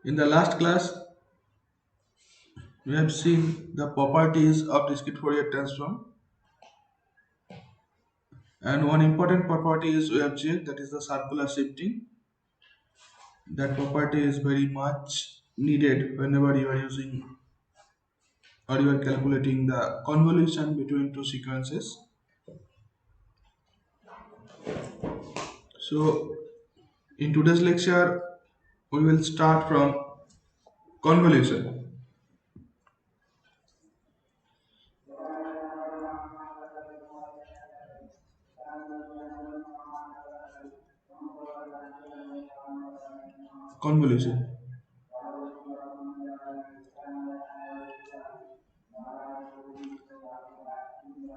In the last class, we have seen the properties of discrete Fourier transform, and one important property is we have checked, that is the circular shifting. That property is very much needed whenever you are using or you are calculating the convolution between two sequences. So, in today's lecture, we will start from convolution. Convolution.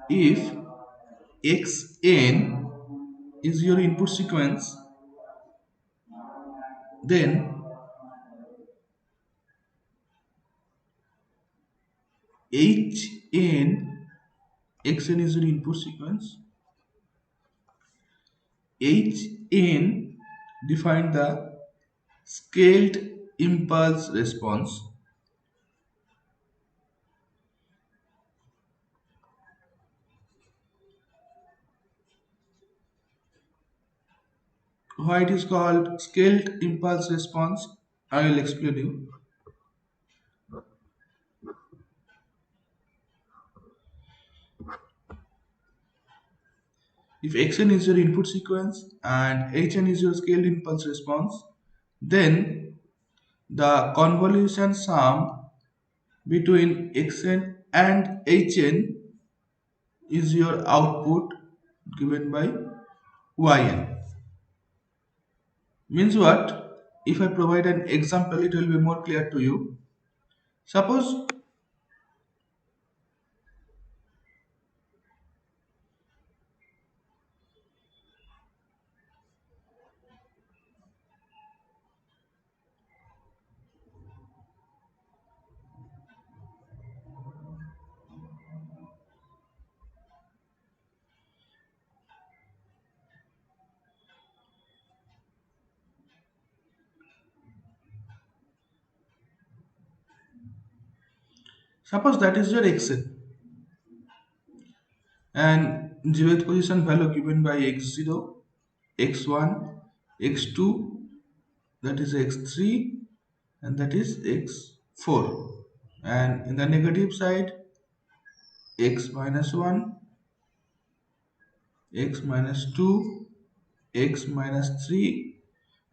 If xn is your input sequence, then hn xn is your input sequence. Hn define the scaled impulse response. Why it is called scaled impulse response, I will explain you. If xn is your input sequence and hn is your scaled impulse response, then the convolution sum between xn and hn is your output given by yn. Means what? If I provide an example, it will be more clear to you. Suppose that is your xn, and zeroth position value given by x0, x1, x2, that is x3, and that is x4. And in the negative side, x minus 1, x minus 2, x minus 3,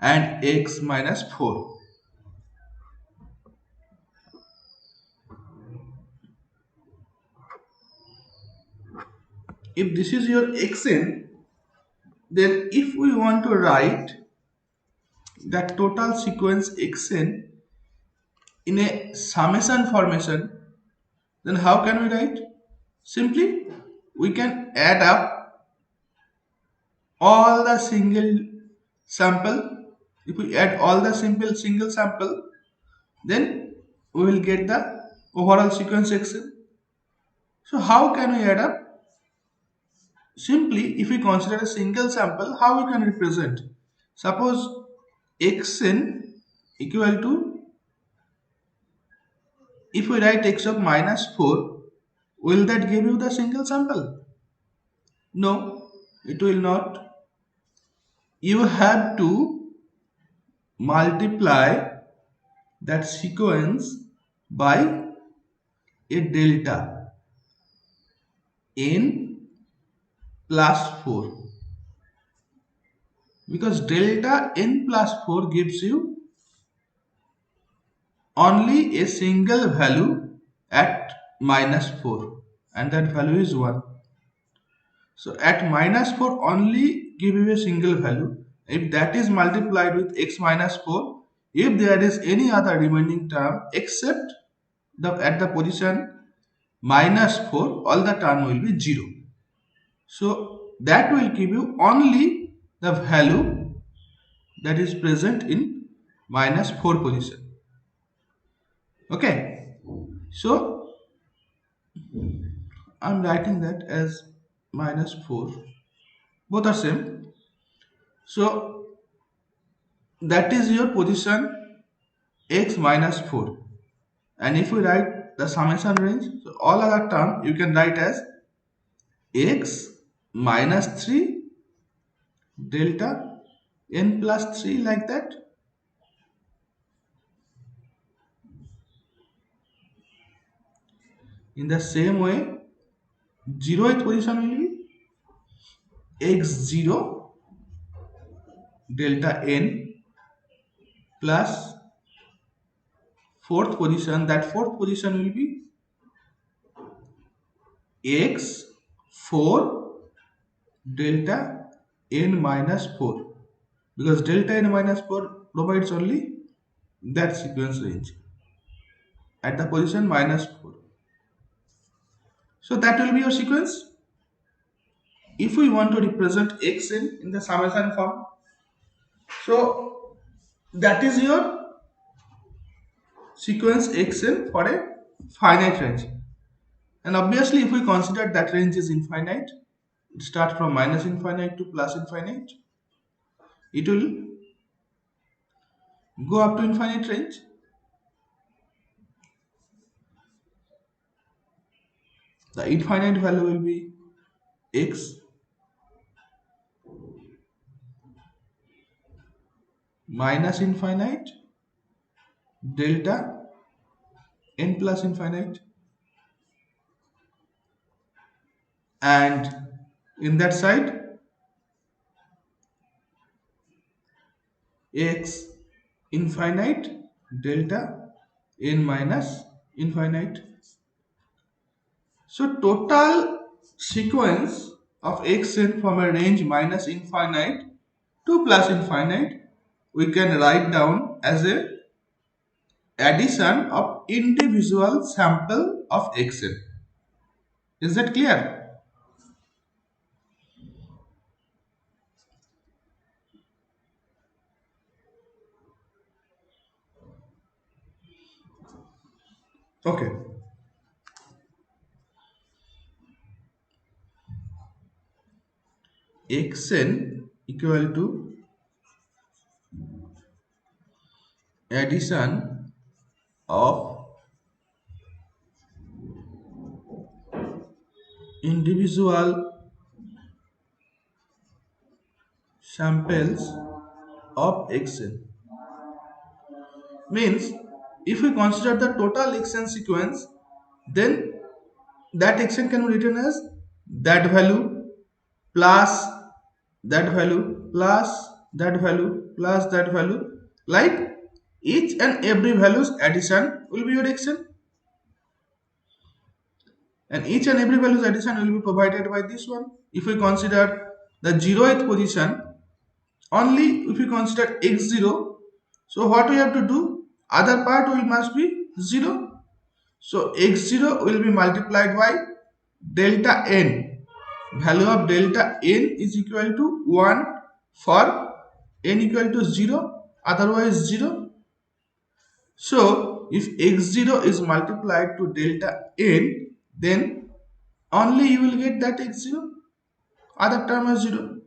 and x minus 4. If this is your xn, then if we want to write that total sequence xn in a summation formation, then how can we write? Simply, we can add up all the single sample. If we add all the single sample, then we will get the overall sequence xn. So how can we add up? Simply, if we consider a single sample, how we can represent? Suppose xn equal to, if we write x of minus 4, will that give you the single sample? No, it will not. You have to multiply that sequence by a delta n plus 4, because delta n plus 4 gives you only a single value at minus 4, and that value is 1. So at minus 4 only give you a single value. If that is multiplied with x minus 4, if there is any other remaining term except at the position minus 4, all the term will be 0. So that will give you only the value that is present in minus 4 position. Okay, so I'm writing that as minus 4. Both are same. So that is your position x minus 4. And if we write the summation range, so all other term you can write as x minus 3 delta n plus 3, like that. In the same way, 0th position will be x0 delta n plus fourth position. That fourth position will be x4 delta n minus 4, because delta n minus 4 provides only that sequence range at the position minus 4. So that will be your sequence. If we want to represent xn in the summation form, so that is your sequence xn for a finite range. And obviously, if we consider that range is infinite, it starts from minus infinite to plus infinite, it will go up to infinite range. The infinite value will be x minus infinite delta n plus infinite, and in that side x infinite delta n minus infinite. So total sequence of xn from a range minus infinite to plus infinite we can write down as a addition of individual sample of xn. Is that clear? Okay. Xn equal to addition of individual samples of xn. Means if we consider the total xn sequence, then that xn can be written as that value plus that value plus that value plus that value, like each and every value's addition will be your xn, and each and every value's addition will be provided by this one. If we consider the 0th position, only if we consider x0, so what we have to do, other part will must be 0. So x0 will be multiplied by delta n. Value of delta n is equal to 1 for n equal to 0, otherwise 0. So if x0 is multiplied to delta n, then only you will get that x0, other term as 0.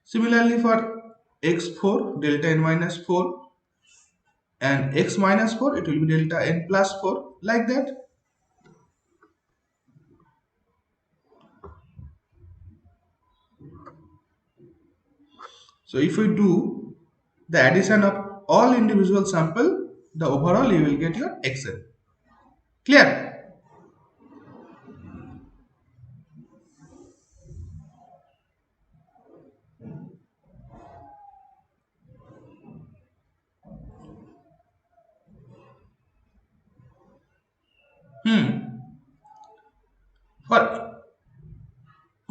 Similarly for x4 delta n minus 4 and x minus 4, it will be delta n plus 4, like that. So if we do the addition of all individual sample, the overall you will get your xn. Clear?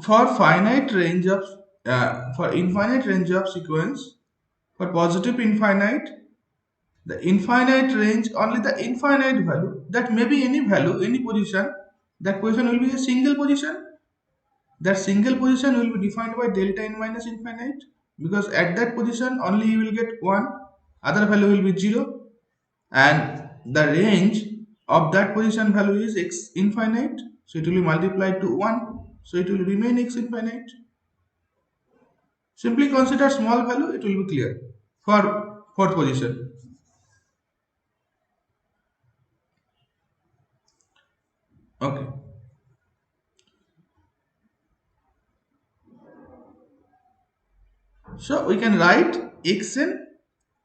For finite range of for infinite range of sequence, for positive infinite, the infinite range, only the infinite value, that may be any value, any position, that position will be a single position. That single position will be defined by delta n minus infinite, because at that position only you will get 1, other value will be 0, and the range of that position value is x infinite, so it will be multiplied to 1, so it will remain x infinite. Simply consider small value, it will be clear. For fourth position, Okay. So we can write xn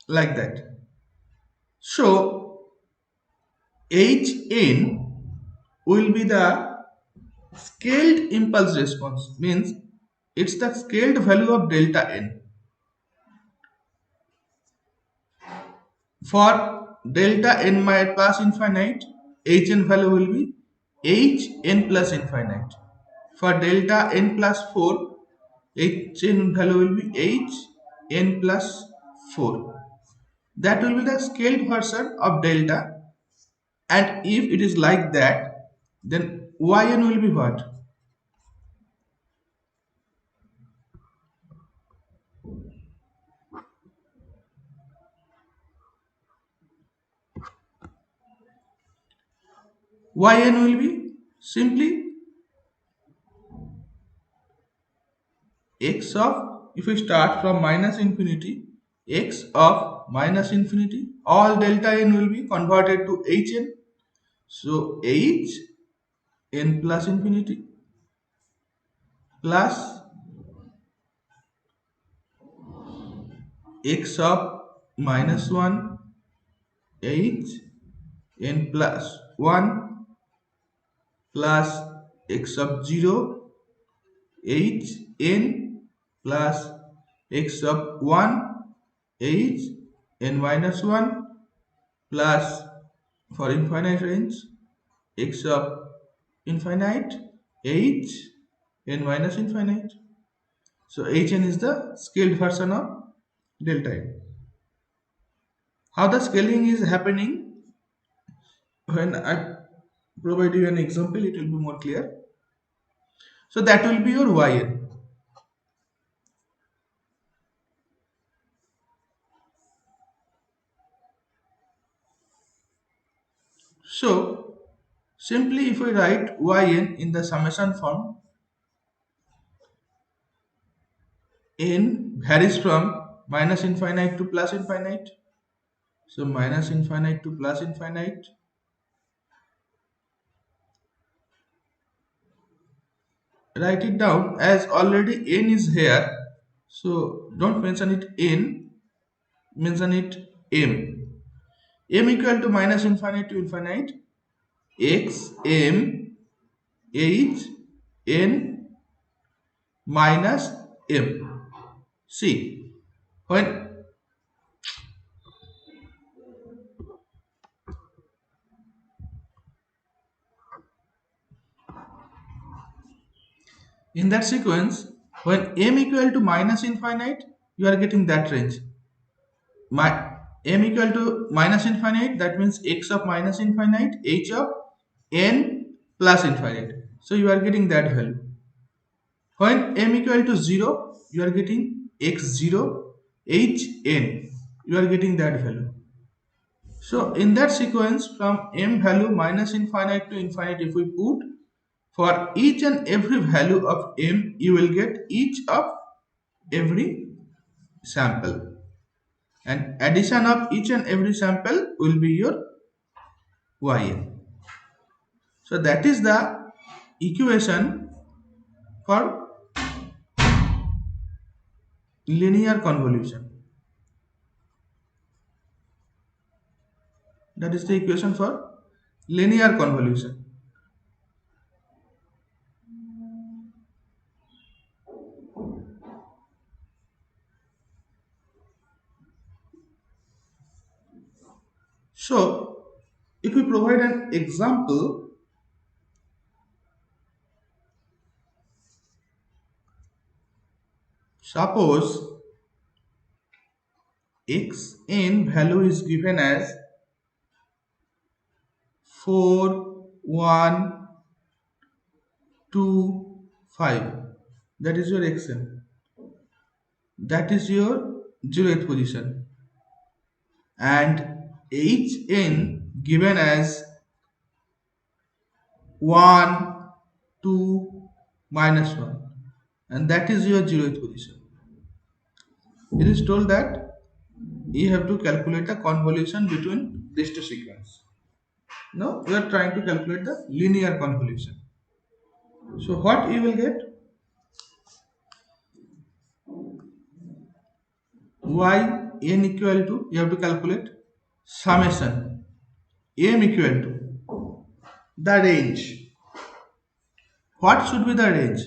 like that. So Hn will be the scaled impulse response, means it's the scaled value of delta n. For delta n plus infinite, Hn value will be Hn plus infinite. For delta n plus 4, Hn value will be Hn plus 4. That will be the scaled version of delta, and if it is like that, then Yn will be what? Yn will be simply x of, if we start from minus infinity, x of minus infinity, all delta n will be converted to Hn. So Hn plus infinity plus x of minus 1 Hn plus 1 plus x of 0 Hn plus x of 1 Hn minus 1 plus, for infinite range, x of infinite Hn minus infinite. So Hn is the scaled version of delta n. How the scaling is happening, when I provide you an example, it will be more clear. So that will be your Yn. So simply if we write Yn in the summation form, n varies from minus infinite to plus infinite. So minus infinite to plus infinite. Write it down, as already n is here. So don't mention it n, mention it m. M equal to minus infinite to infinite, x m h n minus m. See, when in that sequence, when m equal to minus infinite, you are getting that range. My m equal to minus infinite, that means x of minus infinite, h of n plus infinite. So you are getting that value. When m equal to 0, you are getting x0 hn. You are getting that value. So in that sequence, from m value minus infinite to infinite, if we put, for each and every value of m, you will get each of every sample, and addition of each and every sample will be your Yn. So that is the equation for linear convolution. That is the equation for linear convolution. So if we provide an example, suppose xn value is given as 4, 1, 2, 5. That is your xn. That is your 0th position. And hn given as 1, 2, minus 1. And that is your 0th position. It is told that you have to calculate the convolution between these two sequences. Now we are trying to calculate the linear convolution. So what you will get? Yn equal to, you have to calculate summation m equal to the range. What should be the range?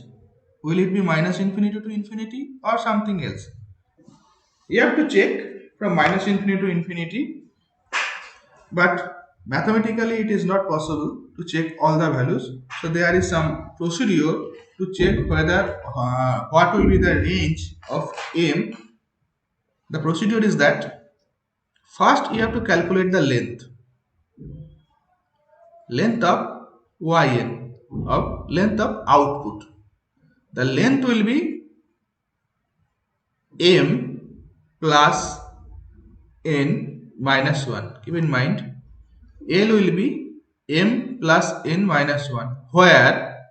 Will it be minus infinity to infinity or something else? You have to check from minus infinity to infinity, but mathematically it is not possible to check all the values. So there is some procedure to check whether what will be the range of m. The procedure is that first you have to calculate the length of yn, of length of output. The length will be m plus n minus 1. Keep in mind, L will be m plus n minus 1, where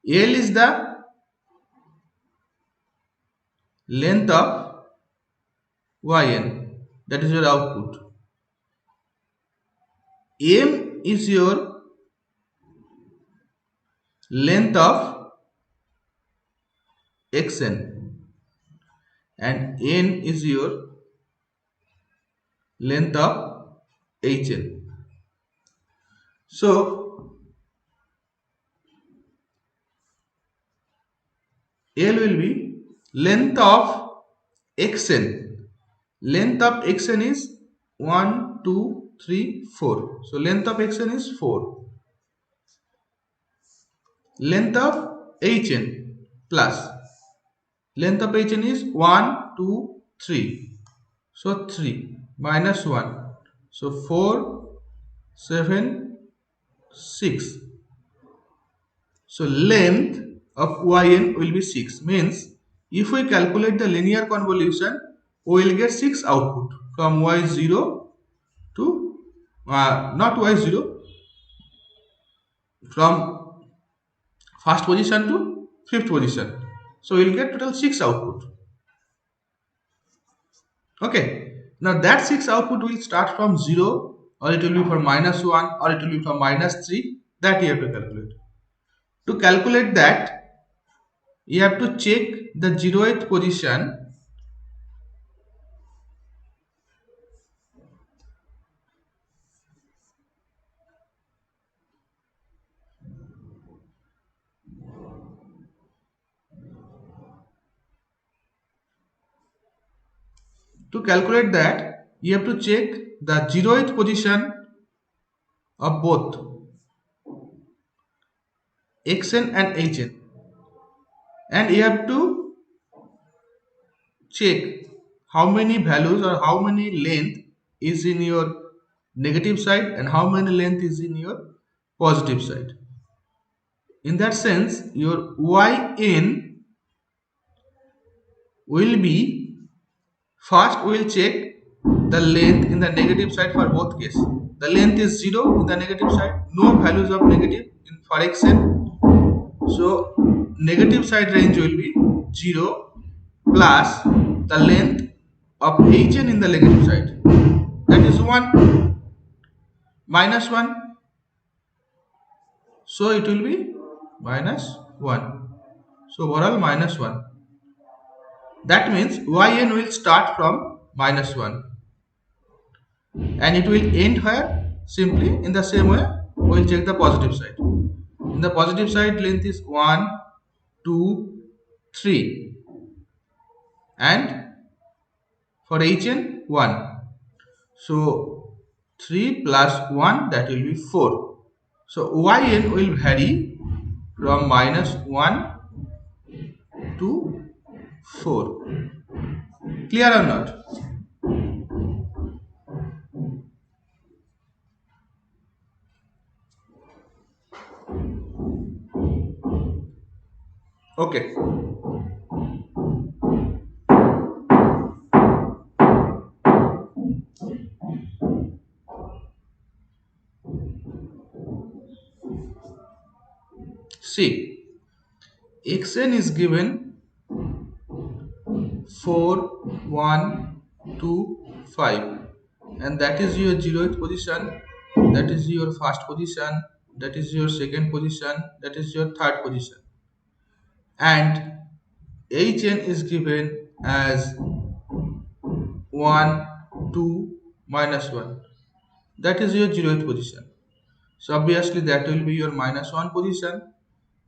L is the length of yn, that is your output. M is your length of xn and n is your length of hn. So L will be length of xn. Length of xn is 1, 2, 3, 4. So length of xn is 4. Length of hn plus length of hn is 1, 2, 3. So 3 minus 1. So 4, 7, 6. So length of yn will be 6. Means if we calculate the linear convolution, we will get 6 output from y0 to not y0, from first position to fifth position. So we will get total 6 output. Okay. Now that 6 output will start from 0, or it will be from minus 1, or it will be from minus 3. That you have to calculate. To calculate that, you have to check the 0th position. To calculate that, you have to check the 0th position of both xn and hn, and you have to check how many values or how many length is in your negative side and how many length is in your positive side. In that sense, your yn will be, first we will check the length in the negative side for both cases. The length is 0 in the negative side, no values of negative in for xn. So negative side range will be 0 plus the length of hn in the negative side, that is 1 minus 1. So it will be minus 1. So overall minus 1. That means yn will start from minus 1 and it will end where? Simply in the same way we will check the positive side. In the positive side, length is 1, 2, 3, and for hn 1. So 3 plus 1, that will be 4. So yn will vary from minus 1 to 4. Clear or not? Okay. See, xn is given 4, 1, 2, 5, and that is your 0th position that is your first position, that is your second position, that is your third position, and hn is given as 1, 2, minus 1. That is your zeroth position. So obviously that will be your minus 1 position,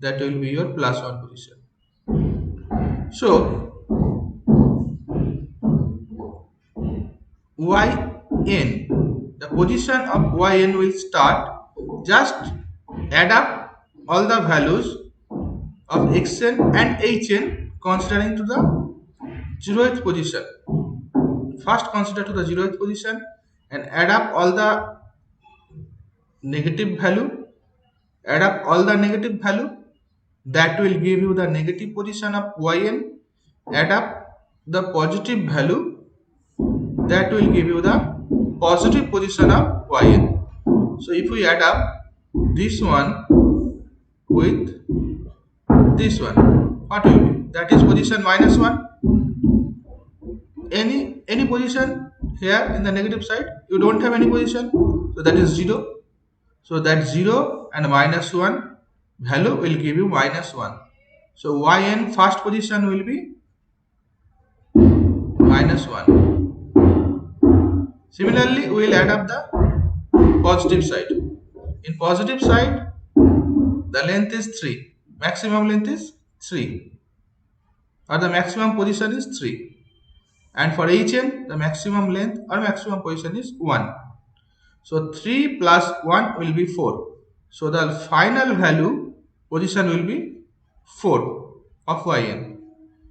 that will be your plus 1 position. So yn, the position of yn will start, just add up all the values of xn and hn considering to the zeroth position. First consider to the zeroth position and add up all the negative value, add up all the negative value, that will give you the negative position of yn, add up the positive value, that will give you the positive position of yn. So if we add up this one with this one, what will be? That is position minus 1. Any position here in the negative side, you don't have any position, so that is 0. So that 0 and minus 1 value will give you minus 1. So yn first position will be minus 1. Similarly, we will add up the positive side. In positive side, the length is 3. Maximum length is 3. Or the maximum position is 3. And for hn, the maximum length or maximum position is 1. So 3 plus 1 will be 4. So the final value position will be 4 of yn.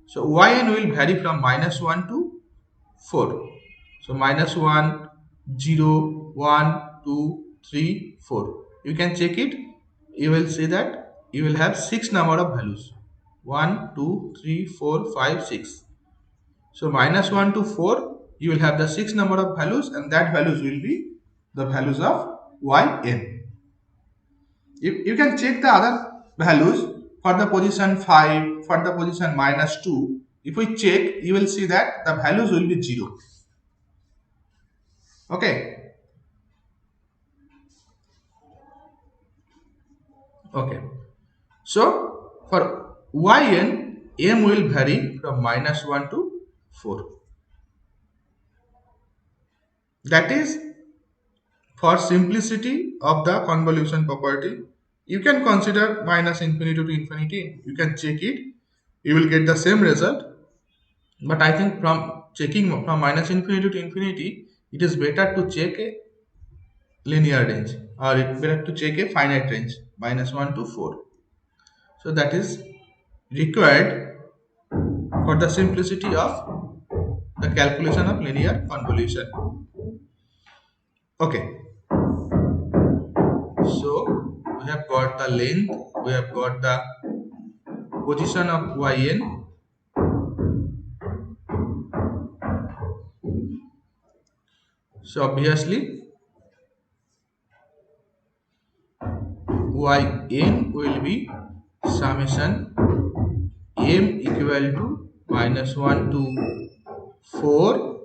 So yn will vary from minus 1 to 4. So minus 1, 0, 1, 2, 3, 4. You can check it. You will see that you will have 6 number of values. 1, 2, 3, 4, 5, 6. So minus 1 to 4, you will have the 6 number of values, and that values will be the values of yn. You can check the other values for the position 5, for the position minus 2. If we check, you will see that the values will be 0. Okay. Okay. So for yn, m will vary from minus 1 to 4. That is for simplicity of the convolution property. You can consider minus infinity to infinity. You can check it. You will get the same result. But I think from checking from minus infinity to infinity, it is better to check a linear range, or it's better to check a finite range, minus 1 to 4. So that is required for the simplicity of the calculation of linear convolution. Okay. So we have got the length, we have got the position of yn. So obviously yn will be summation m equal to minus 1 to 4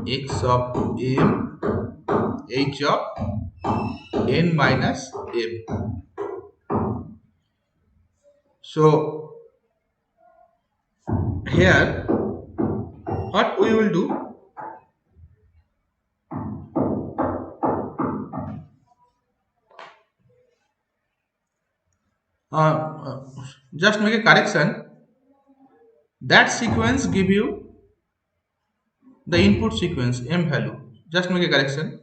x of m h of n minus m. So here what we will do, just make a correction. That sequence give you the input sequence m value. Just make a correction.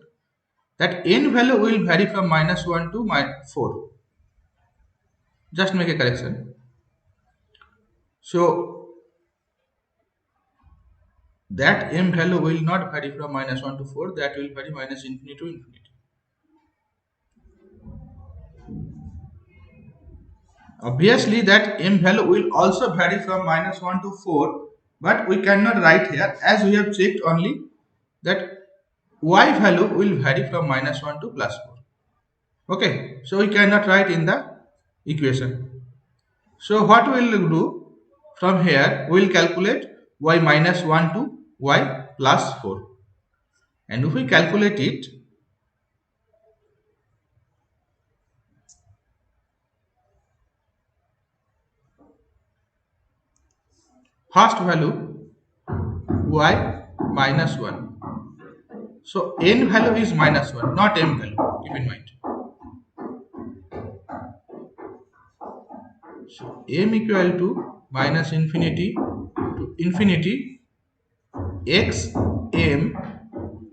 That n value will vary from minus 1 to 4. Just make a correction. So that m value will not vary from minus 1 to 4. That will vary minus infinity to infinity. Obviously that m value will also vary from minus 1 to 4, but we cannot write here, as we have checked only that y value will vary from minus 1 to plus 4. Okay, so we cannot write in the equation. So what we will do from here, we will calculate y minus 1 to y plus 4. And if we calculate it, first value y minus 1. So n value is minus 1, not m value. Keep in mind. So m equal to minus infinity to infinity x m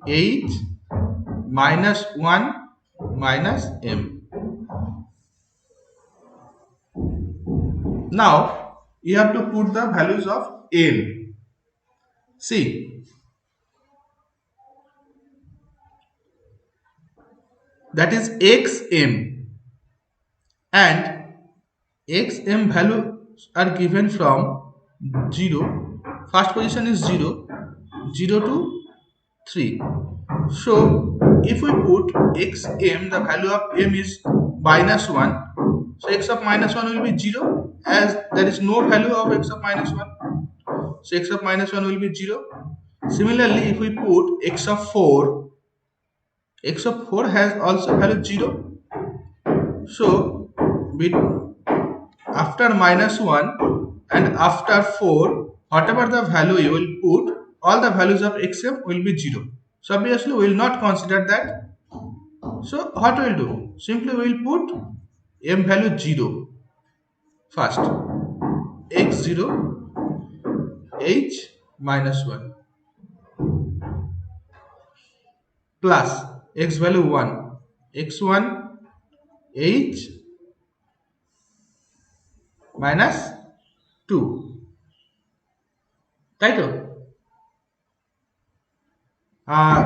h minus 1 minus m. Now you have to put the values of n. See, that is xm, and xm values are given from 0. First position is 0, 0 to 3. So if we put xm, the value of m is minus 1. So x of minus 1 will be 0, as there is no value of x of minus 1. So x of minus 1 will be 0. Similarly, if we put x of 4, x of 4 has also value 0. So after minus 1 and after 4, whatever the value you will put, all the values of xm will be 0. So obviously we will not consider that. So what we will do? Simply we will put m value 0 first. x0 h minus 1 plus x value 1 x1 h minus 2, তাই তো? আর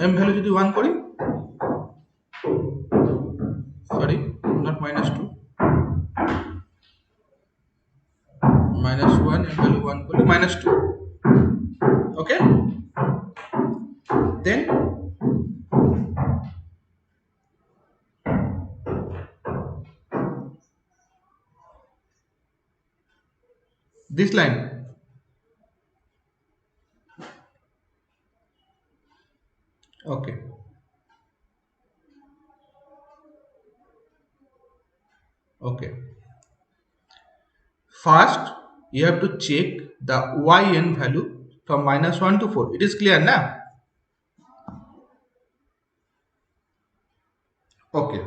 m value যদি 1 করি, sorry not minus 2, minus 1, m value 1 করলে minus 2. Okay, then this line, okay, okay. First you have to check the yn value from minus 1 to 4. It is clear now? Okay.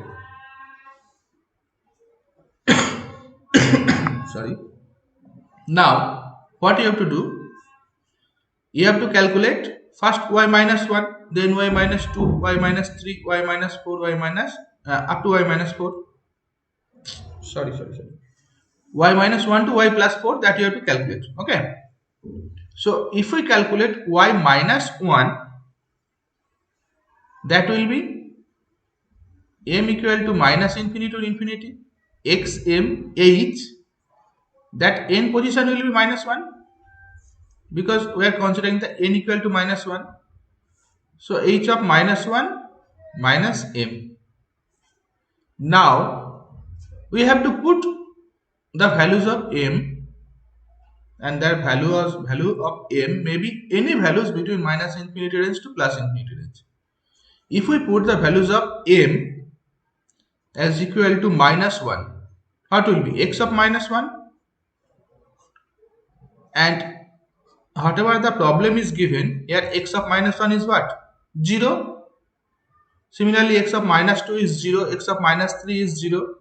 Sorry. Now what you have to do, you have to calculate first y minus 1, then y minus 2, y minus 3, y minus 4, y minus up to y minus 4. Sorry. Y minus 1 to y plus 4, that you have to calculate. Okay. So if we calculate y minus 1, that will be m equal to minus infinity to infinity x m h, that n position will be minus 1, because we are considering the n equal to minus 1. So h of minus 1 minus m. Now we have to put the values of m, and that value of m may be any values between minus infinity range to plus infinity range. If we put the values of m as equal to minus 1, what will be x of minus 1, and whatever the problem is given here, x of minus 1 is what? 0. Similarly, x of minus 2 is 0, x of minus 3 is 0.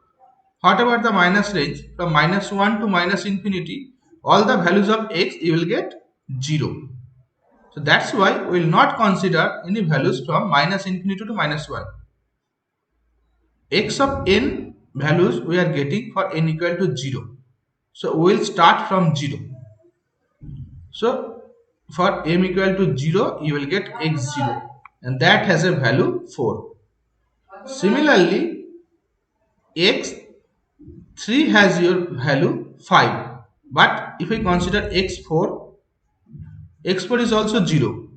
Whatever the minus range from minus 1 to minus infinity, all the values of x you will get 0. So that's why we will not consider any values from minus infinity to minus 1. X of n values we are getting for n equal to 0. So we will start from 0. So for m equal to 0, you will get x0, and that has a value 4. Similarly, x3 has your value 5, but if we consider x4, x4 is also 0.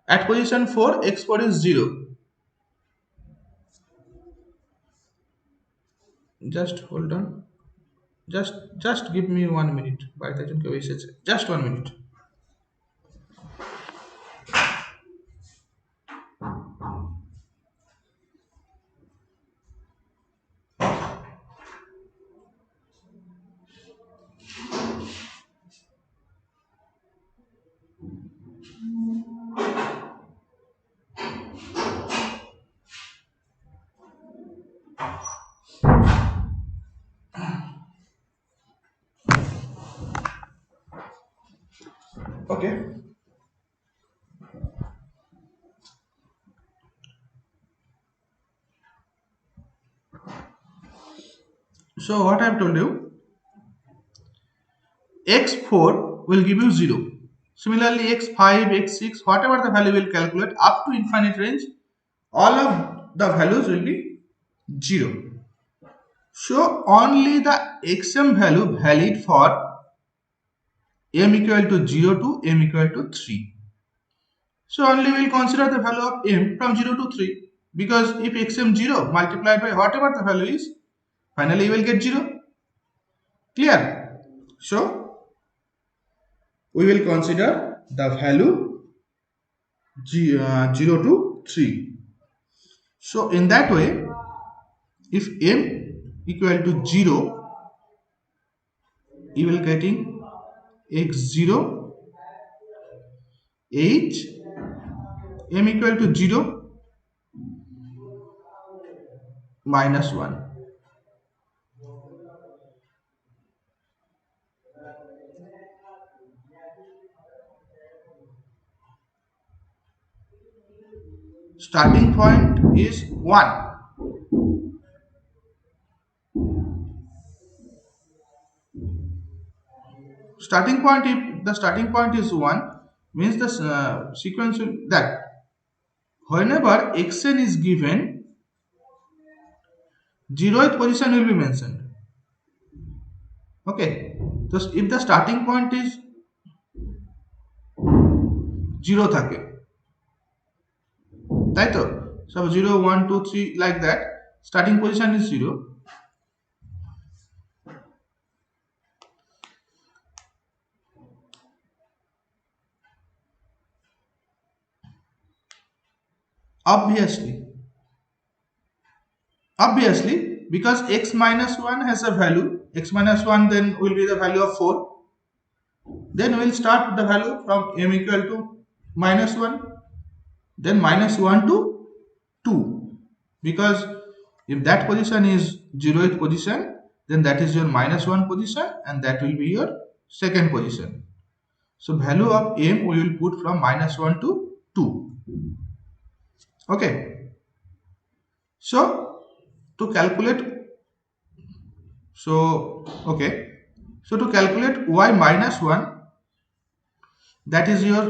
At position 4, x4 is 0. Just hold on, just give me 1 minute. Just 1 minute. Okay. So what I've told you, x4 will give you 0. Similarly, x5, x6, whatever the value will calculate up to infinite range, all of the values will be 0. So only the xm value valid for m equal to 0 to m equal to 3. So only we will consider the value of m from 0 to 3, because if xm 0 multiplied by whatever the value is, finally you will get 0. Clear? So we will consider the value 0 to 3. So in that way, if m equal to 0, you will getting x0 h, m equal to 0 minus 1. Starting point is 1. Starting point, if the starting point is 1, means the sequence will that whenever xn is given, 0th position will be mentioned. Okay, so if the starting point is 0 থাকে, তাই তো, so 0 1 2 3 like that, starting position is 0. Obviously, because x minus 1 has a value, x minus 1 then will be the value of 4. Then we will start the value from m equal to minus 1, then minus 1 to 2, because if that position is 0th position, then that is your minus 1 position and that will be your second position. So value of m we will put from minus 1 to 2. Okay, so to calculate, okay, so to calculate y minus 1, that is your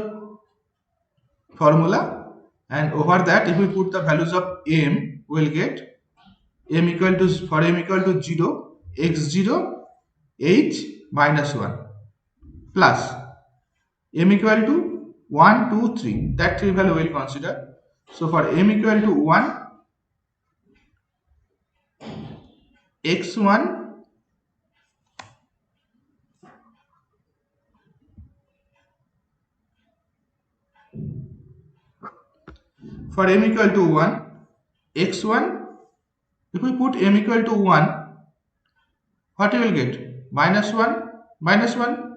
formula, and over that if we put the values of m, we will get m equal to, for m equal to 0, x0 h minus 1 plus m equal to 1 2 3, that 3 value we will consider. So for m equal to 1, x1 for m equal to 1, x1, if we put m equal to 1, what you will get? Minus 1 minus 1,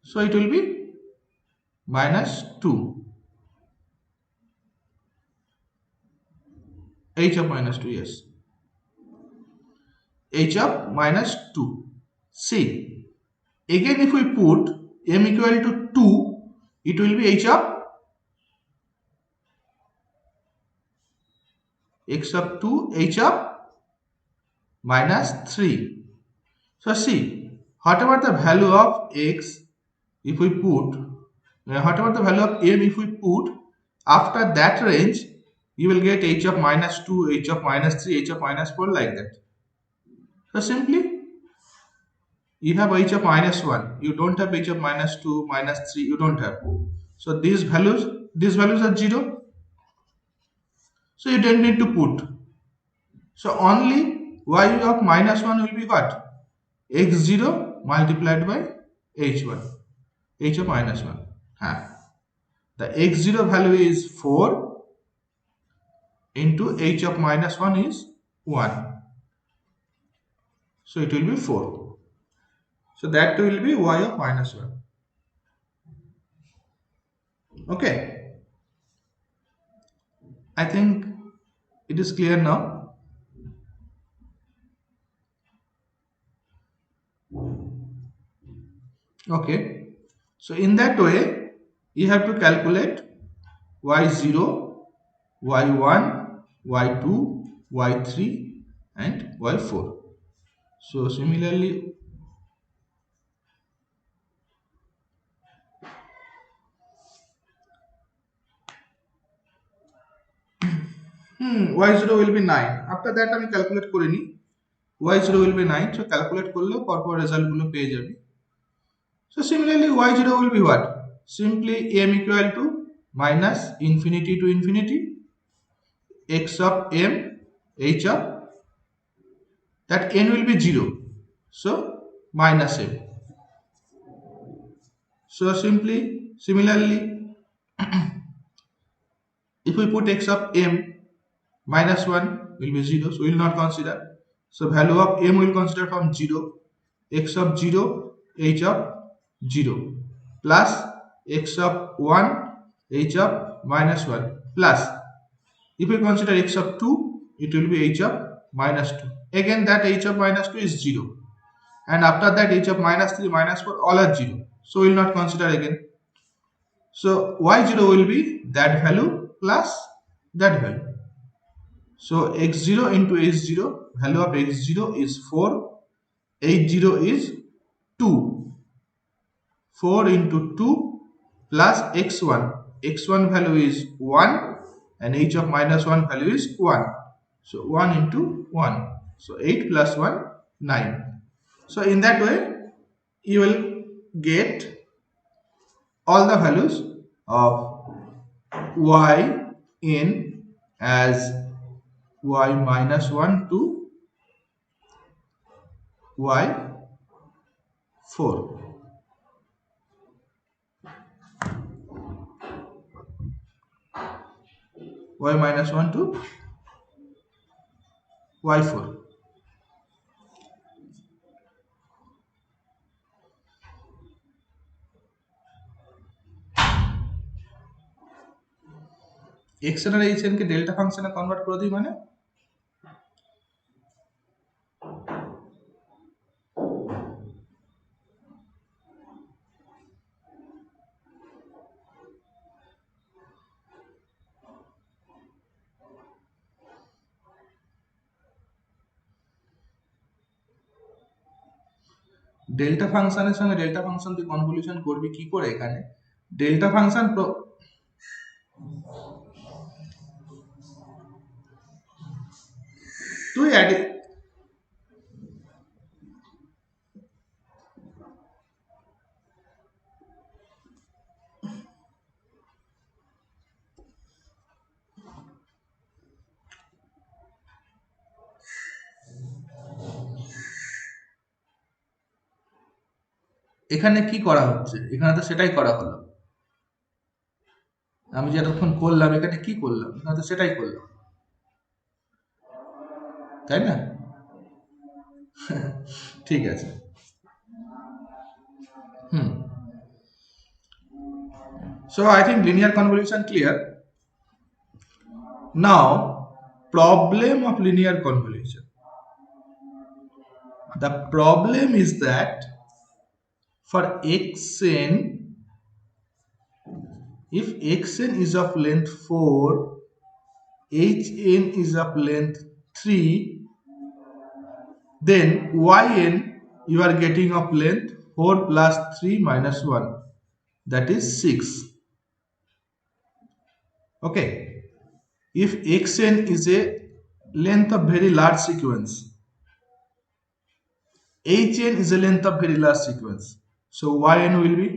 so it will be minus 2, h of minus 2, yes, h of minus 2. See, again if we put m equal to 2, it will be h of x of 2, h of minus 3. So see, whatever the value of x, if we put, whatever the value of m if we put, after that range you will get h of minus 2, h of minus 3, h of minus 4, like that. So simply you have h of minus 1, you don't have h of minus 2, minus 3, you don't have. So these values are 0, so you don't need to put. So only y of minus 1 will be what? x0 multiplied by h1, h of minus 1. The x0 value is 4 into h of minus 1 is 1. So it will be 4. So that will be y of minus 1. Okay. I think it is clear now. Okay. So in that way you have to calculate y0, y1, y2, y3 and y4. So similarly y0 will be 9. After that আমি calculate করে নিই, y0 will be 9. So calculate করলেও পরপর result গুলো পেয়ে যাবে। So similarly y0 will be what? Simply m equal to minus infinity to infinity x of m h of that n will be 0. So minus m. So similarly if we put x of m minus 1 will be 0, so we will not consider. So value of m will consider from 0, x of 0, h of 0 plus x of 1, h of minus 1 plus if we consider x of 2, it will be h of minus 2. Again that h of minus 2 is 0 and after that h of minus 3, minus 4 all are 0. So we will not consider again. So y0 will be that value plus that value. So x0 into h0, value of x0 is 4, h0 is 2. 4 into 2 plus x1. x1 value is 1 and h of minus 1 value is 1. So 1 into 1. So 8 plus 1, 9. So in that way you will get all the values of y in as y minus 1 to y4. Y minus 1 to y4. x and h n के delta function convert कर दी माने delta ফাংশনের সঙ্গে delta function তুই convolution করবি কি করে এখানে ডেল্টা ফাংশন তুই এখানে কি করা হচ্ছে এখানে তো সেটাই করা হলো আমি যে এতক্ষণ করলাম এখানে কি করলাম এখানে তো সেটাই করলাম তাই না ঠিক আছে So I think linear convolution clear. Now problem of linear convolution. The problem is that for xn, if xn is of length 4, hn is of length 3, then yn you are getting of length 4 plus 3 minus 1, that is 6. Okay, if xn is a length of very large sequence, hn is a length of very large sequence, so yn will be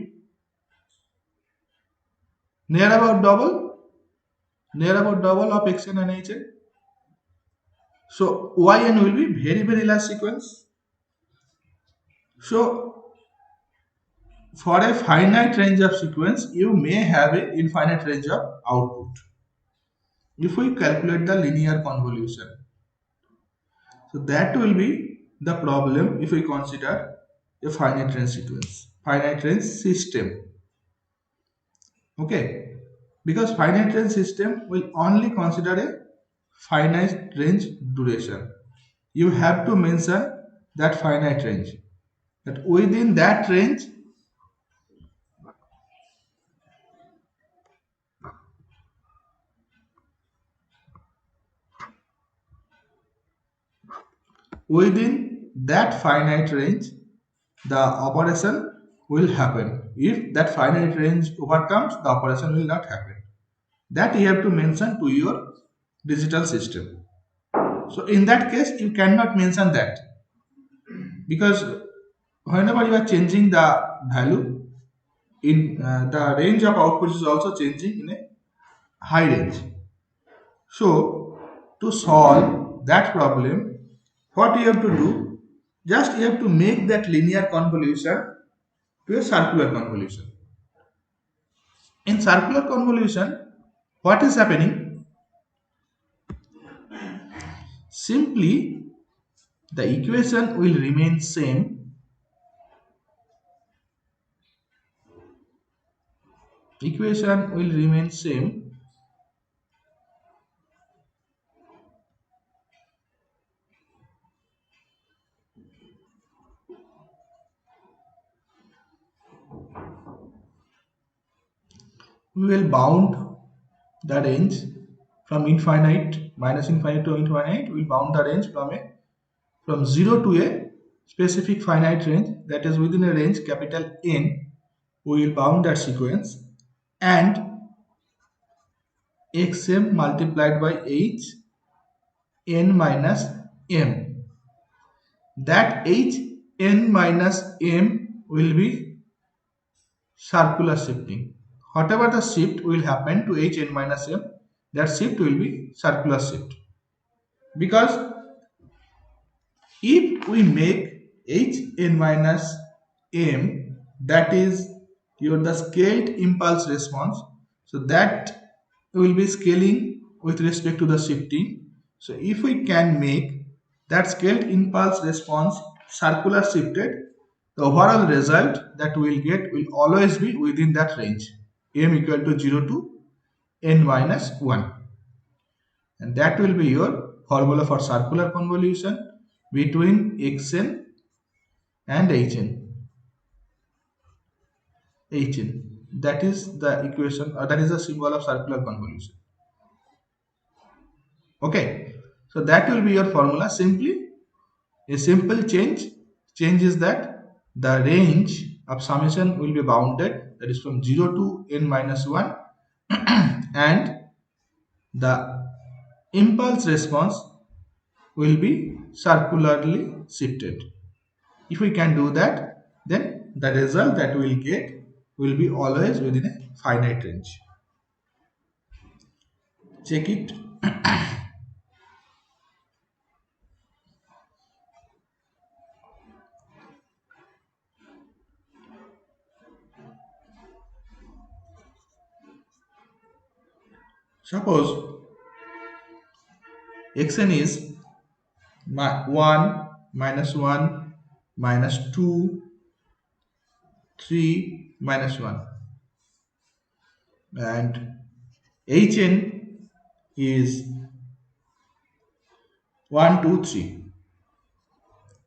near about double of xn and hn. So yn will be very large sequence. So for a finite range of sequence you may have an infinite range of output if we calculate the linear convolution. So that will be the problem if we consider a finite range sequence, finite range system. Okay, because finite range system will only consider a finite range duration. You have to mention that finite range, that within that range within that finite range the operation will happen. If that finite range overcomes, the operation will not happen. That you have to mention to your digital system. So in that case, you cannot mention that, because whenever you are changing the value in the range of output is also changing in a high range. So to solve that problem, what you have to do, just you have to make that linear convolution to a circular convolution. In circular convolution, what is happening? Simply the equation will remain same. Equation will remain same. We will bound the range from infinite, minus infinite to infinite. We will bound the range from 0 to a specific finite range, that is within a range capital N. We will bound that sequence, and xm multiplied by h n minus m. That h n minus m will be circular shifting. Whatever the shift will happen to h n minus m, that shift will be circular shift. Because if we make h n minus m, that is the scaled impulse response, so that will be scaling with respect to the shifting. So if we can make that scaled impulse response circular shifted, the overall result that we will get will always be within that range, m equal to 0 to n minus 1. And that will be your formula for circular convolution between xn and hn. That is the equation, or that is the symbol of circular convolution. Okay, so that will be your formula. Simply a simple change is that the range of summation will be bounded, that is from 0 to n minus 1, and the impulse response will be circularly shifted. If we can do that, then the result that we will get will be always within a finite range. Check it. Suppose xn is 1, minus 1, minus 2, 3, minus 1, and hn is 1, 2, 3.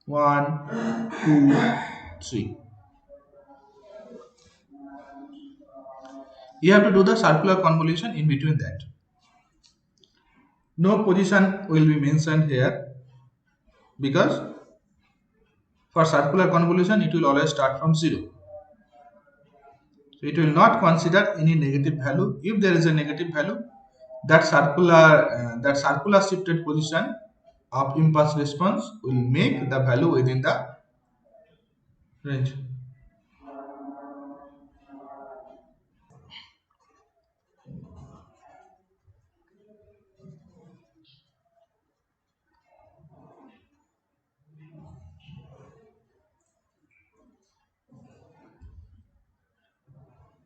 1, 2, 3. You have to do the circular convolution in between that. No position will be mentioned here, because for circular convolution it will always start from 0. So it will not consider any negative value. If there is a negative value, that circular shifted position of impulse response will make the value within the range.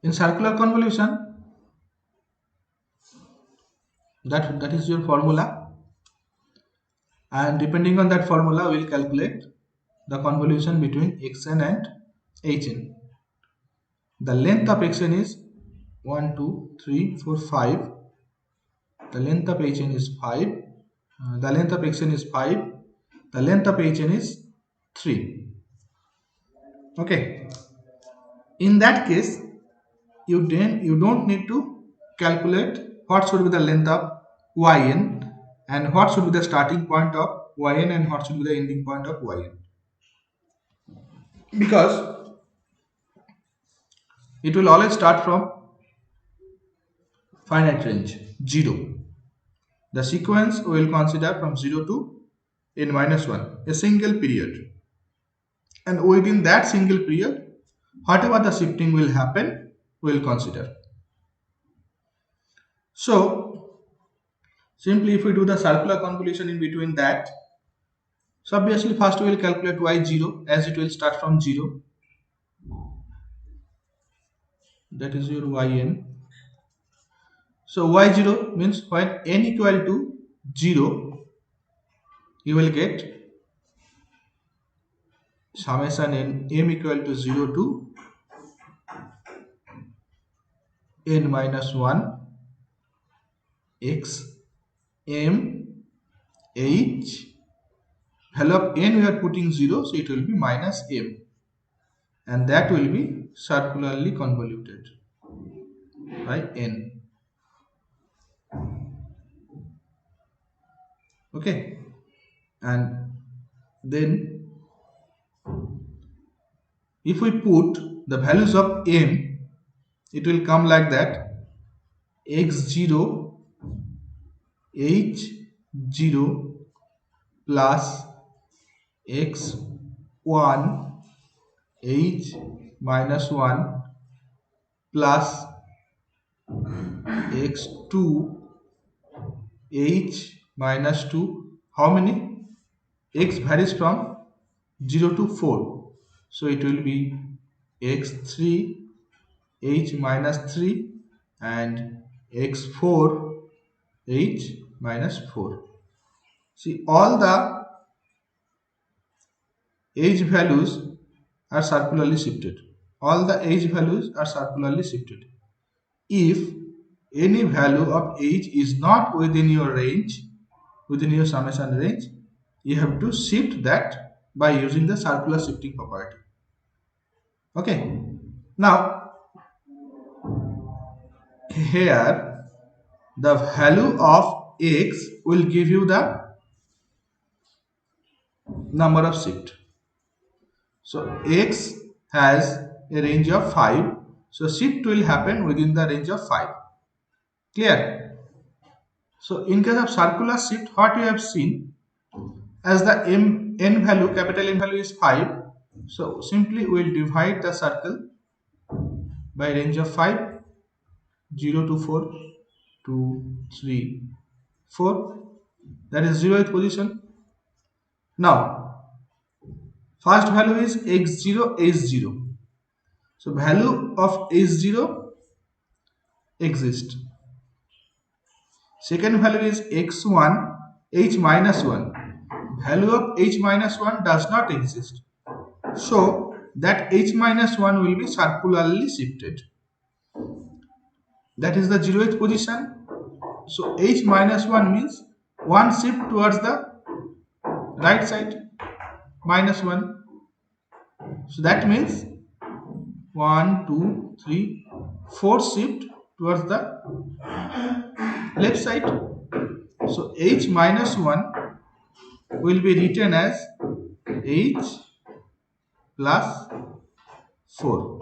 In circular convolution, that is your formula, and depending on that formula we will calculate the convolution between xn and hn. The length of xn is 1, 2, 3, 4, 5. The length of hn is 5. The length of xn is 5. The length of hn is 3. Okay. In that case, you don't need to calculate what should be the length of yn and what should be the starting point of yn and what should be the ending point of yn, because it will always start from finite range 0. The sequence we will consider from 0 to n minus 1, a single period, and within that single period whatever the shifting will happen we will consider. So simply if we do the circular convolution in between that, so obviously first we will calculate y0 as it will start from 0, that is your yn. So y0 means when n equal to 0 you will get summation n m equal to 0 to n minus 1 x m h, value of n we are putting 0, so it will be minus m, and that will be circularly convoluted by n. Okay, and then if we put the values of m, it will come like that: x0 h0 plus x1 h minus 1 plus x2 h minus 2. How many? X varies from 0 to 4, so it will be x3 h minus 3 and x4 h minus 4. See, all the h values are circularly shifted. All the h values are circularly shifted. If any value of h is not within your range, within your summation range, you have to shift that by using the circular shifting property. Okay, now here the value of x will give you the number of shift. So x has a range of 5, so shift will happen within the range of 5. Clear? So in case of circular shift, what you have seen, as the n value, capital N value is 5, so simply we will divide the circle by range of 5, 0 to 4, 2, 3, 4, that is 0th position. Now first value is x0 h0, so value of h0 exists. Second value is x1 h minus 1, value of h minus 1 does not exist, so that h minus 1 will be circularly shifted, that is the 0th position. So h minus 1 means one shift towards the right side, minus 1, so that means 1 2 3 4 shift towards the left side. So h minus 1 will be written as h plus 4.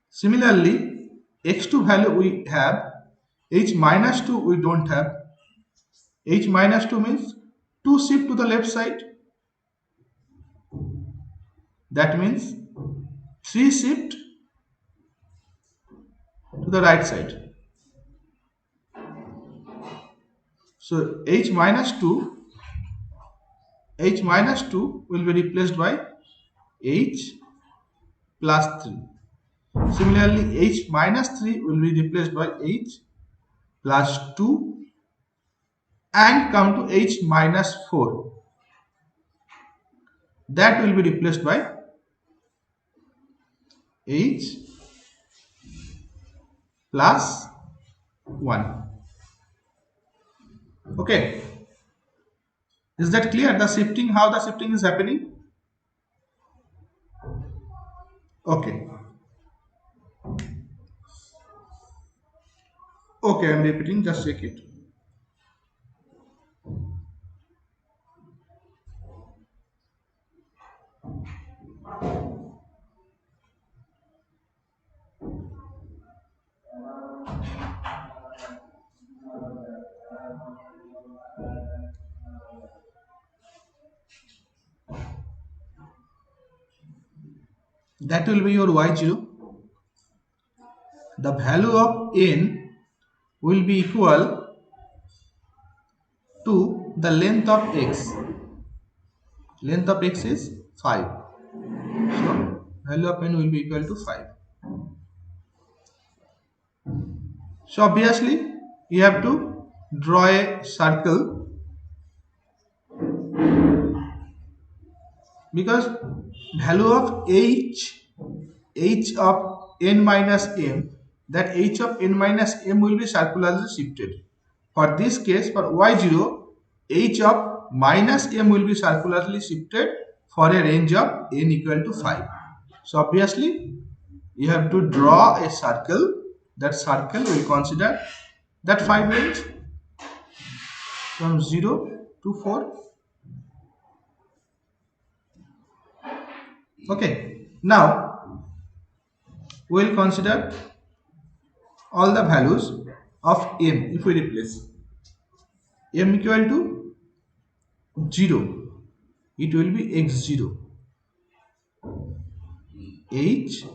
Similarly, x2 value we have, h minus 2 we don't have. H minus 2 means 2 shift to the left side, that means 3 shift to the right side. So h minus 2 will be replaced by h plus 3. Similarly, h minus 3 will be replaced by h plus 2 and come to h minus 4, that will be replaced by h plus 1. Okay, is that clear? The shifting, how the shifting is happening? Okay, okay, I am repeating, just check it. that will be your y0. The value of n will be equal to the length of x. Length of x is 5. So value of n will be equal to 5. So obviously you have to draw a circle, because value of h of n minus m, that h of n minus m will be circularly shifted. For this case, for y0, h of minus m will be circularly shifted for a range of n equal to 5. So obviously you have to draw a circle. That circle will consider that 5 range from 0 to 4. Okay, now we will consider all the values of m. If we replace m equal to 0, it will be x0, h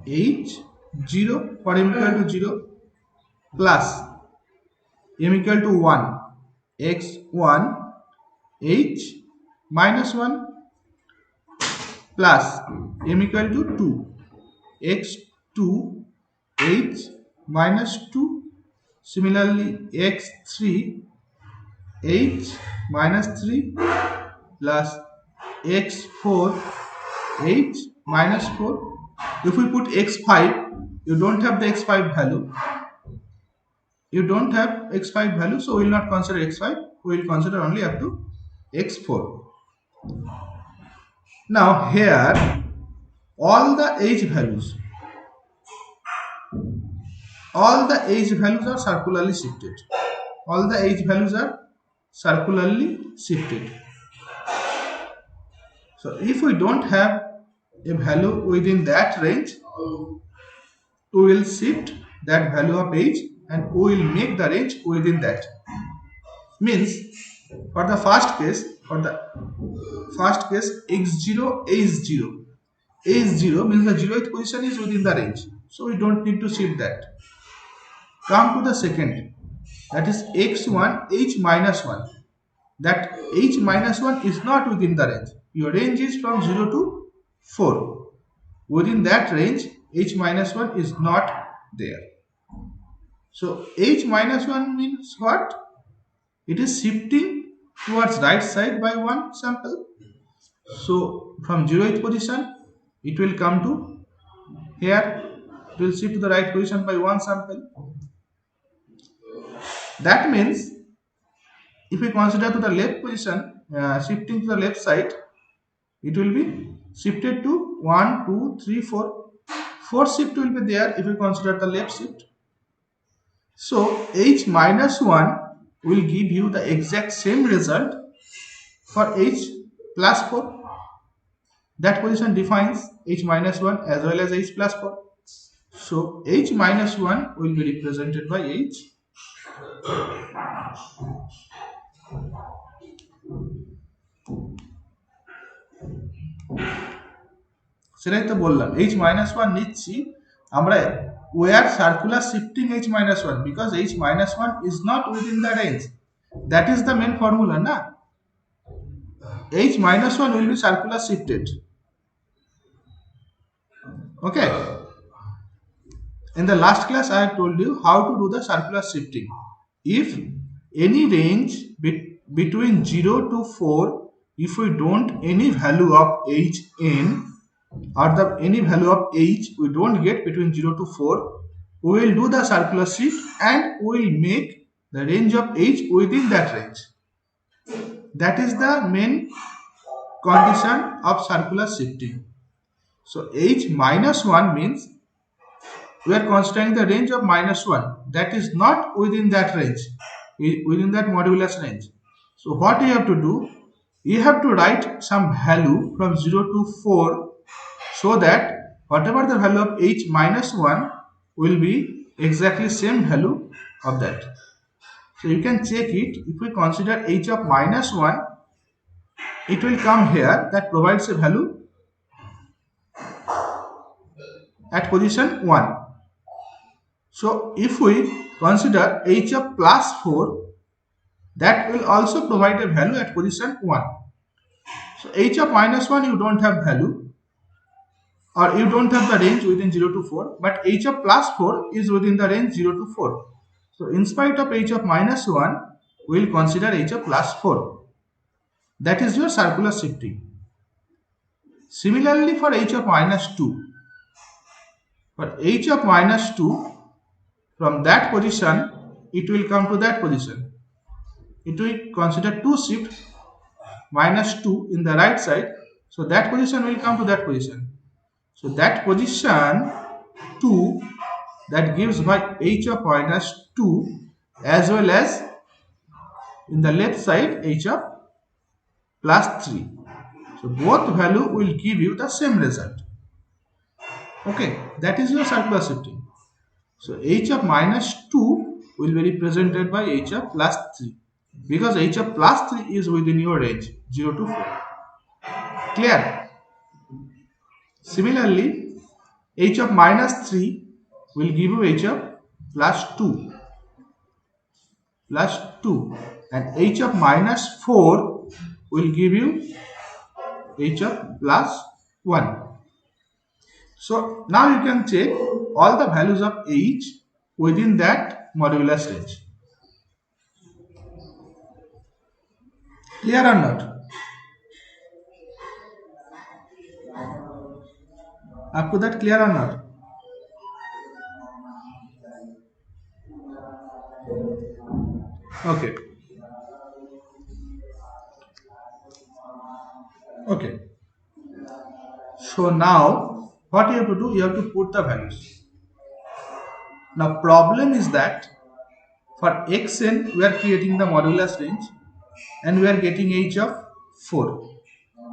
h0 for m equal to 0 plus m equal to 1, x1, h minus 1 plus m equal to 2, x2, h minus 2. Similarly, x3, h minus 3 plus x4, h minus 4. If we put x5, you don't have the x5 value. You don't have x5 value, so we will not consider x5. We will consider only up to x4. Now here all the h values are circularly shifted. All the h values are circularly shifted. So if we don't have a value within that range, we will shift that value of h and we will make the range within that. Means for the first case, x0, h0. h0 means the zeroth position is within the range, so we don't need to shift that. Come to the second, that is x1, h minus 1. That h minus 1 is not within the range. Your range is from 0 to 4. Within that range, h minus 1 is not there. So h minus 1 means what? It is shifting towards right side by one sample. So from 0th position, it will come to here. It will shift to the right position by one sample. That means if we consider to the left position, shifting to the left side, it will be shifted to 1, 2, 3, 4. 4th shift will be there if we consider the left shift. So h minus 1 will give you the exact same result for h plus 4. That position defines h minus 1 as well as h plus 4. So h minus 1 will be represented by h. সেটাই তো বললাম, h minus 1 নিচ্ছি আমরা where circular shifting h minus 1, because h minus 1 is not within the range. That is the main formula, na? H minus 1 will be circular shifted. Okay. In the last class, I have told you how to do the circular shifting. If any range between 0 to 4, if we don't any value of h n or any value of h we don't get between 0 to 4, we will do the circular shift and we will make the range of h within that range. That is the main condition of circular shifting. So h minus 1 means we are considering the range of minus 1 that is not within that range, within that modulus range. So what you have to do, you have to write some value from 0 to 4 so that whatever the value of h minus 1 will be exactly same value of that. So you can check it. If we consider h of minus 1, it will come here, that provides a value at position 1. So if we consider h of plus 4, that will also provide a value at position 1. So h of minus 1 you don't have value, or you don't have the range within 0 to 4, but h of plus 4 is within the range 0 to 4. So in spite of h of minus 1, we will consider h of plus 4. That is your circular shifting. Similarly for h of minus 2. For h of minus 2, from that position, it will come to that position. It will consider 2 shift minus 2 in the right side. So that position will come to that position. So that position 2, that gives by h of minus 2, as well as in the left side h of plus 3. So both value will give you the same result. Okay, that is your circular shifting. So h of minus 2 will be represented by h of plus 3, because h of plus 3 is within your range 0 to 4. Clear? Similarly, h of minus 3 will give you h of plus 2 and h of minus 4 will give you h of plus 1. So now you can check all the values of h within that modulus range. Clear or not? आपको that clear or not? Okay. Okay. So now what you have to do? You have to put the values. Now problem is that for xn we are creating the modulus range and we are getting h of 4.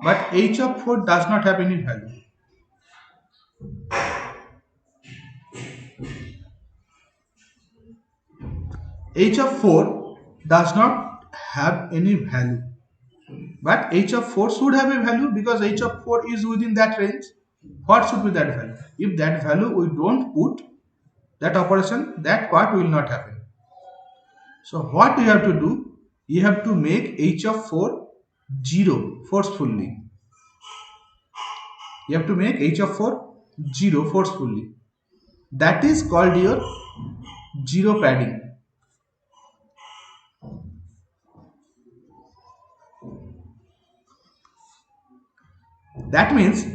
But h of 4 does not have any value. H of 4 does not have any value. But h of 4 should have a value, because h of 4 is within that range. What should be that value? If that value we don't put, that operation, that part will not happen. So what you have to do? You have to make h of 4 0 forcefully. You have to make h of 4 0 forcefully. That is called your zero padding. That means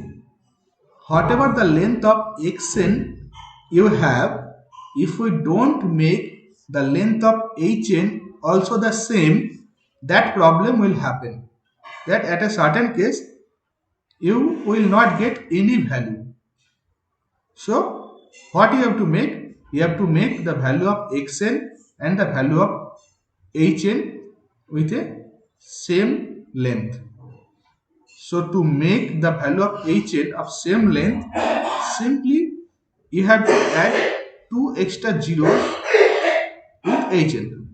whatever the length of xn you have, if we don't make the length of hn also the same, that problem will happen. That at a certain case, you will not get any value. So, what you have to make? You have to make the value of xn and the value of hn with a same length. So to make the value of hn of same length, simply you have to add 2 extra zeros with hn,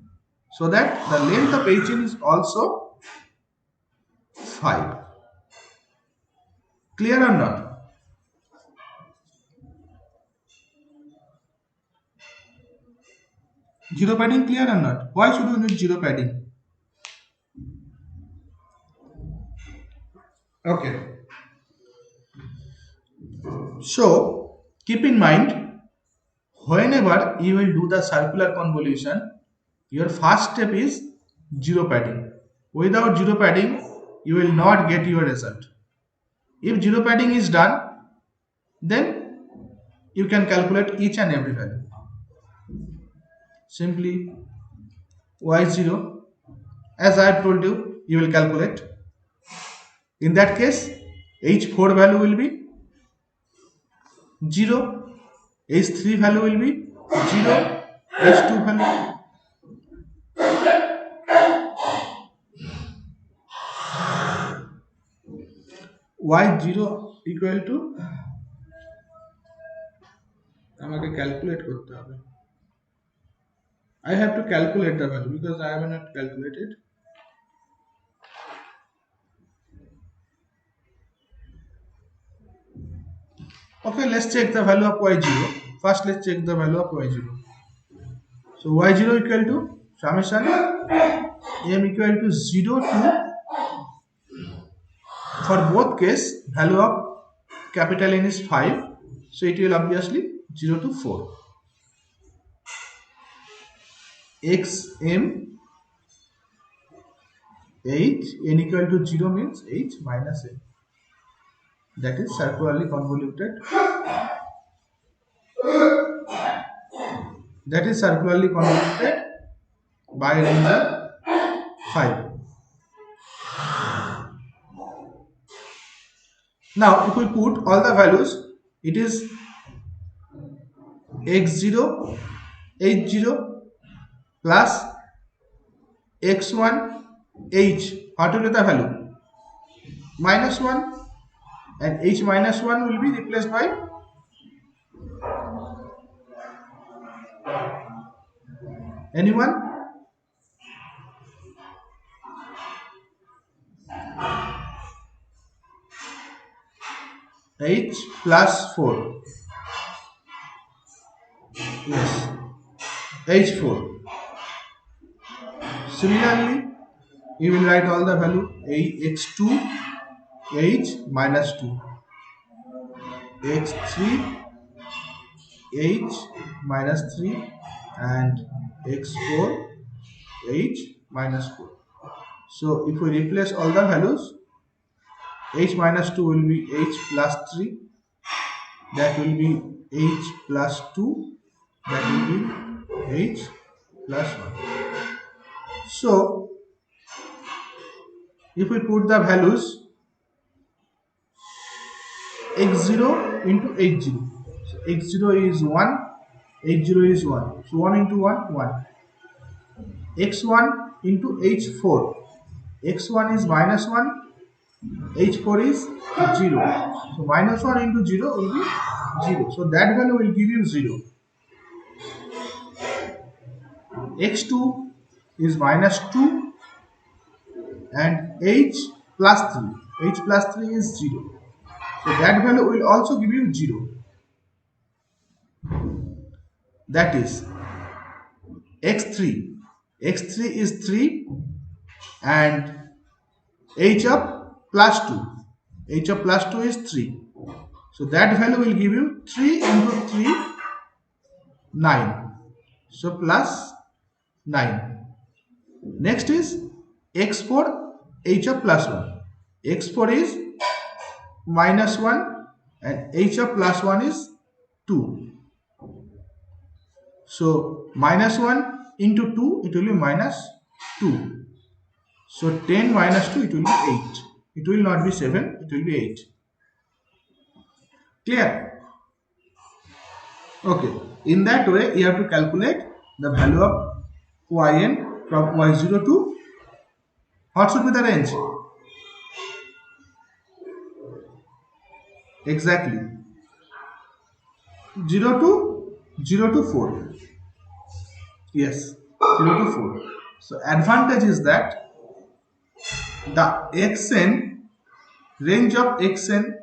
so that the length of hn is also 5. Clear or not? Zero padding clear or not? Why should we need zero padding? Okay. So keep in mind, whenever you will do the circular convolution, your first step is zero padding. Without zero padding, you will not get your result. If zero padding is done, then you can calculate each and every value. Simply y0, as I have told you, you will calculate. In that case, h4 value will be 0, h3 value will be 0, h2 value y0 equal to, আমাকে calculate করতে হবে, I have to calculate the value because I have not calculated. Okay, let's check the value of y0. First, let's check the value of y0. So y0 equal to summation m equal to 0 to, for both case value of capital N is 5. So it will obviously 0 to 4. X m h n equal to 0 means h minus n. That is circularly convoluted. That is circularly convoluted by range of 5. Now, if we put all the values, it is x0, h0 plus x1, h. What will be the value? Minus 1, and h minus 1 will be replaced by anyone? H plus 4. Yes, h4. Similarly, you will write all the value x2, h minus 2, x3, h minus 3, and x4, h minus 4. So if we replace all the values, h minus 2 will be h plus 3, that will be h plus 2, that will be h plus 1. So if we put the values x0 into h0, so x0 is 1, h0 is 1, so 1 into 1, 1. x1 into h4, x1 is minus 1, h4 is 0, so minus 1 into 0 will be 0, so that value will give you 0. x2 is minus 2 and h plus 3, h plus 3 is 0, so that value will also give you 0. That is x3, x3 is 3 and h of plus 2, h of plus 2 is 3, so that value will give you 3 into 3, 9, so plus 9. Next is x4, h of plus 1, x4 is minus 1 and h of plus 1 is 2, so minus 1 into 2, it will be minus 2, so 10 minus 2, it will be 8, it will not be 7, it will be 8. Clear? Okay, in that way you have to calculate the value of yn from y0 to, what should be the range? Exactly 0 to 4. Yes, 0 to 4. So advantage is that the xn, range of xn,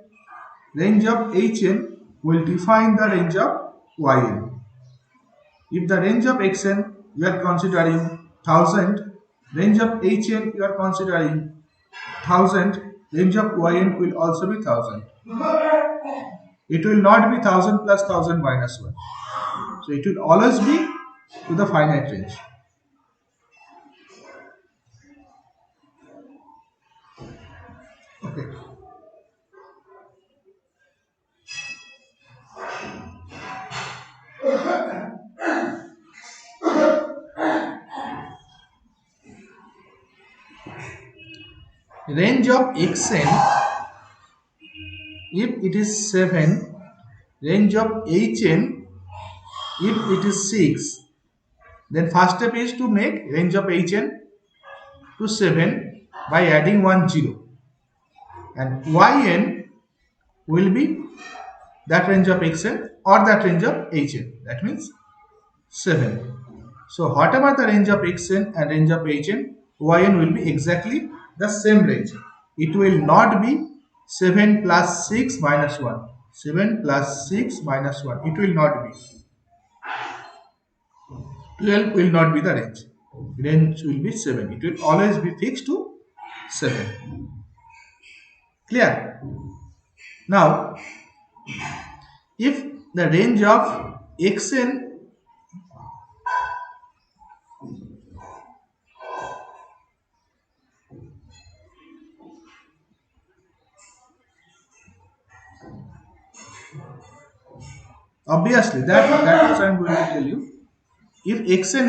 range of hn will define the range of yn. If the range of xn you are considering 1000, range of hn you are considering 1000, range of yn will also be 1000. It will not be 1000 plus 1000 minus 1. So it will always be to the finite range. Okay. Range of xn, if it is 7, range of hn, if it is 6, then first step is to make range of hn to 7 by adding 1 0, and yn will be that range of xn or that range of hn, that means 7. So whatever the range of xn and range of hn, yn will be exactly the same range. It will not be 7 plus 6 minus 1. 7 plus 6 minus 1. It will not be. 12 will not be the range. Range will be 7. It will always be fixed to 7. Clear? Now, if the range of xn, obviously that is I am going to tell you. If xn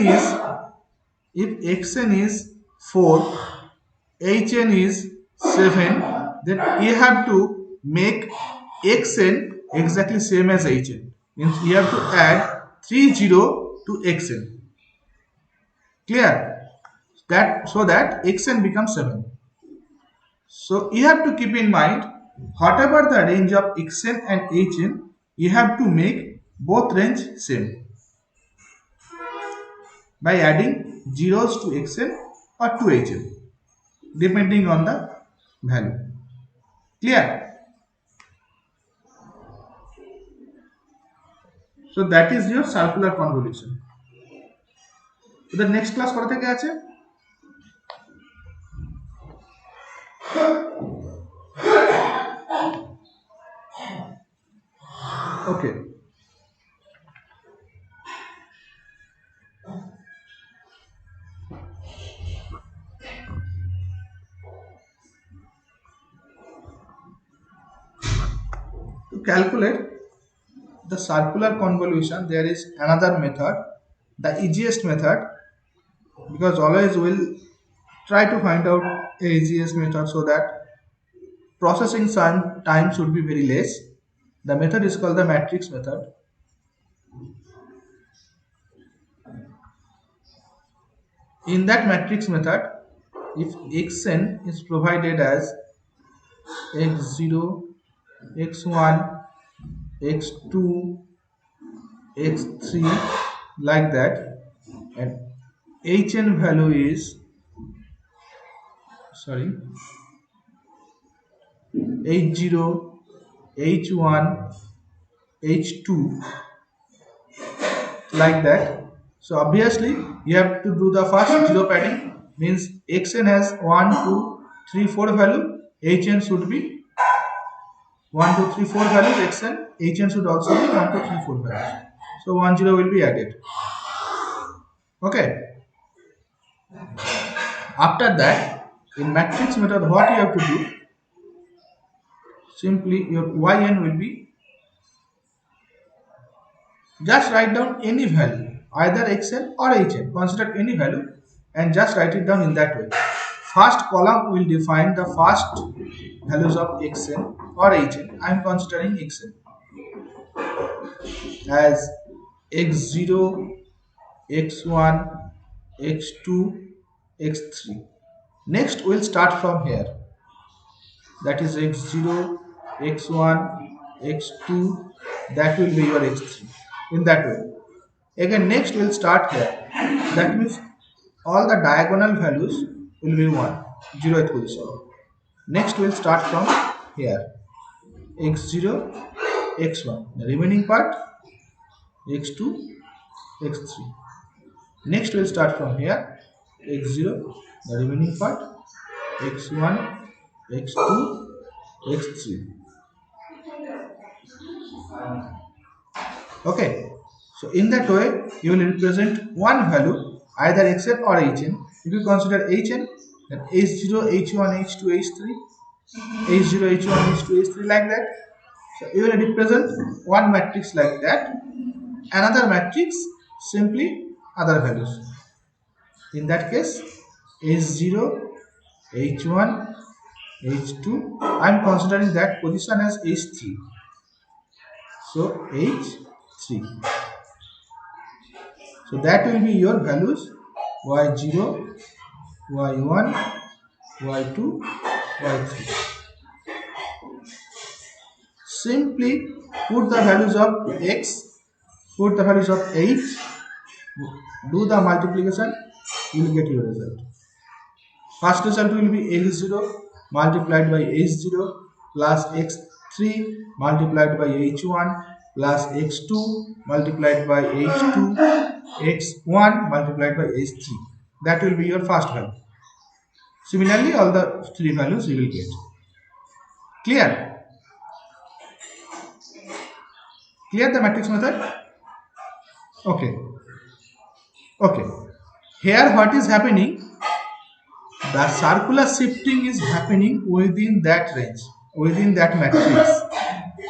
is 4, hn is 7, then you have to make xn exactly same as hn. Means you have to add 30 to xn. Clear? That so that xn becomes 7. So you have to keep in mind, whatever the range of xn and hn, you have to make both range same by adding zeros to xn or to hn depending on the value. Clear? So that is your circular convolution. So the next class করা থেকে আছে? Okay. To calculate the circular convolution, there is another method, the easiest method, because always we'll try to find out a easiest method so that processing time should be very less. The method is called the matrix method. In that matrix method, if xn is provided as x0, x1, x2, x3 like that, and hn value is h0, h1, h2 like that. So obviously you have to do the first zero padding, means xn has 1, 2, 3, 4 value, hn should be 1, 2, 3, 4 values, xn, hn should also be 1, 2, 3, 4 values. So 1, 0 will be added. Okay. After that, in matrix method, what you have to do? Simply your yn will be, just write down any value, either xn or hn. Consider any value and just write it down in that way. First column will define the first values of xn or hn. I am considering xn as x0, x1, x2, x3. Next we'll start from here, that is x0, x1, x2, that will be your x3, in that way. Again next we'll start here, that means all the diagonal values will be 1, 0th position. Next we'll start from here, x0, x1, the remaining part x2, x3. Next we'll start from here, x0, the remaining part x1, x2, x3. Okay, so in that way you will represent one value, either xn or hn. If you consider hn, then h0, h1, h2, h3, h0, h1, h2, h3 like that. So you will represent one matrix like that, another matrix simply other values. In that case, h0, h1, h2, I am considering that position as h3. So h3. So that will be your values y0, y1, y2, y3. Simply put the values of x, put the values of h, do the multiplication, you will get your result. First result will be x0 multiplied by h0 plus x3 multiplied by h1 plus x2 multiplied by h2 x1 multiplied by h3. That will be your first value. Similarly, all the three values you will get. Clear? Clear the matrix method? Okay. Okay. Here what is happening? The circular shifting is happening within that range, within that matrix.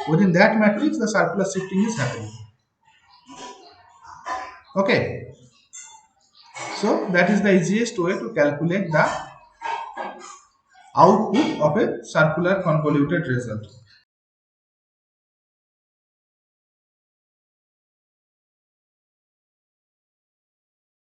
Within that matrix, the circular shifting is happening. Okay. So that is the easiest way to calculate the output of a circular convoluted result.